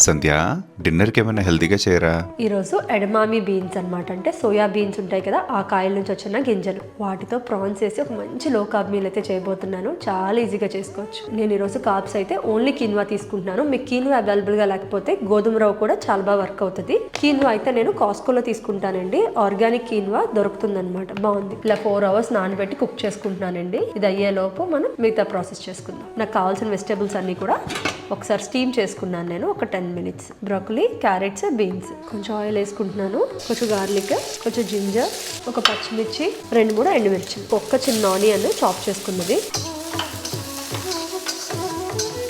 సంధ్య డిన్నర్కి ఏమైనా హెల్తీగా చేయరా? ఈరోజు ఎడమామి బీన్స్ అనమాట. అంటే సోయా బీన్స్ ఉంటాయి కదా, ఆ కాయల నుంచి వచ్చిన గింజలు, వాటితో ప్రాన్స్ వేసి ఒక మంచి లో కార్బ్ మీల్ అయితే చేయబోతున్నాను. చాలా ఈజీగా చేసుకోవచ్చు. నేను ఈరోజు కార్బ్స్ అయితే ఓన్లీ కీన్వా తీసుకుంటున్నాను. మీకు కీన్వా అవైలబుల్గా లేకపోతే గోధుమ రవ్వ కూడా చాలా బాగా వర్క్ అవుతుంది. కీన్వా అయితే నేను కాస్కోలో తీసుకుంటానండి. ఆర్గానిక్ కీన్వా దొరుకుతుంది అనమాట, బాగుంది. ఇలా 4 hours నానబెట్టి కుక్ చేసుకుంటున్నానండి. ఇది అయ్యేలోపు మనం మిగతా ప్రాసెస్ చేసుకుందాం. నాకు కావాల్సిన వెజిటేబుల్స్ అన్ని కూడా ఒకసారి స్టీమ్ చేసుకున్నాను నేను ఒక 10 minutes. బ్రోకలీ, క్యారెట్స్, బీన్స్, కొంచెం ఆయిల్ వేసుకుంటున్నాను, కొంచెం గార్లిక్, కొంచెం జింజర్, ఒక పచ్చిమిర్చి, 2-3 ఎండుమిర్చి, ఒక్క చిన్న ఆనియన్ చాప్ చేసుకున్నది.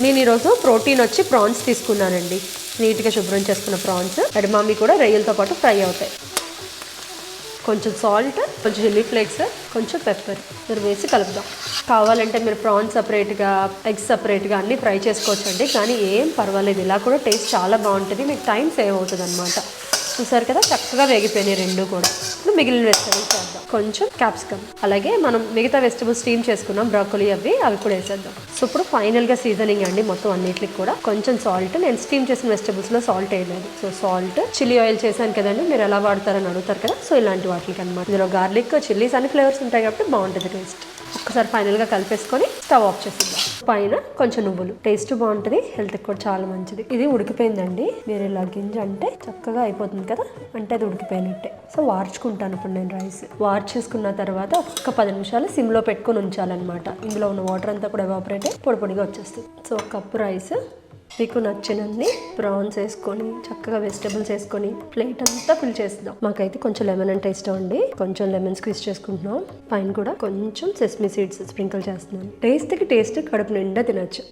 నేను ఈరోజు ప్రోటీన్ వచ్చి ప్రాన్స్ తీసుకున్నానండి. నీట్గా శుభ్రం చేసుకున్న ప్రాన్స్. ఎడమామి కూడా రొయ్యలతో పాటు ఫ్రై అవుతాయి. కొంచెం సాల్ట్, కొంచెం చిల్లీ ఫ్లేక్స్, కొంచెం పెప్పర్ మీరు వేసి కలుపుదాం. కావాలంటే మీరు ప్రాన్స్ సపరేట్గా, ఎగ్స్ సపరేట్గా అన్నీ ఫ్రై చేసుకోవచ్చండి. కానీ ఏం పర్వాలేదు, ఇలా కూడా టేస్ట్ చాలా బాగుంటుంది. మీకు టైం సేవ్ అవుతుంది అనమాట. చూసారు కదా, చక్కగా వేగిపోయినాయి 2 కూడా. ఇప్పుడు మిగిలిన వెజిటబుల్స్ వేద్దాం. కొంచెం క్యాప్సికమ్, అలాగే మనం మిగతా వెజిటబుల్స్ స్టీమ్ చేసుకున్నాం, బ్రోకలీ అవి కూడా వేసేద్దాం. సో ఇప్పుడు ఫైనల్గా సీజనింగ్ అండి మొత్తం అన్నిటికి కూడా. కొంచెం సాల్ట్, నేను స్టీమ్ చేసిన వెజిటబుల్స్లో సాల్ట్ వేయలేదు. సో సాల్ట్, చిల్లీ ఆయిల్ చేశాను కదండి, మీరు ఎలా వాడతారని అడుగుతారు కదా, సో ఇలాంటి వాటికి అనమాట. ఇందులో గార్లిక్, చిల్లీస్ అన్ని ఫ్లేవర్స్ ఉంటాయి కాబట్టి బాగుంటుంది టేస్ట్. ఒక్కసారి ఫైనల్గా కలిపేసుకొని స్టవ్ ఆఫ్ చేసిద్దాం. పైన కొంచెం నువ్వులు, టేస్ట్ బాగుంటుంది, హెల్త్కి కూడా చాలా మంచిది. ఇది ఉడికిపోయిందండి. మీరు ఇలా గింజ అంటే చక్కగా అయిపోతుంది కదా, అంటే అది ఉడికిపోయినట్టే. సో వార్చుకుంటాను ఇప్పుడు నేను రైస్. వార్చేసుకున్న తర్వాత ఒక 10 నిమిషాలు సిమ్లో పెట్టుకొని ఉంచాలన్నమాట. ఇందులో ఉన్న వాటర్ అంతా కూడా ఎవాపరేట్ అయ్యి పొడి పొడిగా వచ్చేస్తుంది. సో 1 కప్పు రైస్, మీకు నచ్చినన్ని ప్రాన్స్ వేసుకొని, చక్కగా వెజిటబుల్స్ వేసుకొని ప్లేట్ అంతా ఫిల్ చేద్దాం. మాకైతే కొంచెం లెమన్ అంటే ఇష్టం అండి, కొంచెం లెమన్ స్క్వీజ్ చేసుకుంటున్నాం. పైన కూడా కొంచెం సెస్మీ సీడ్స్ స్ప్రింకిల్ చేస్తున్నాను. టేస్ట్ కడుపు నిండా తినచ్చు.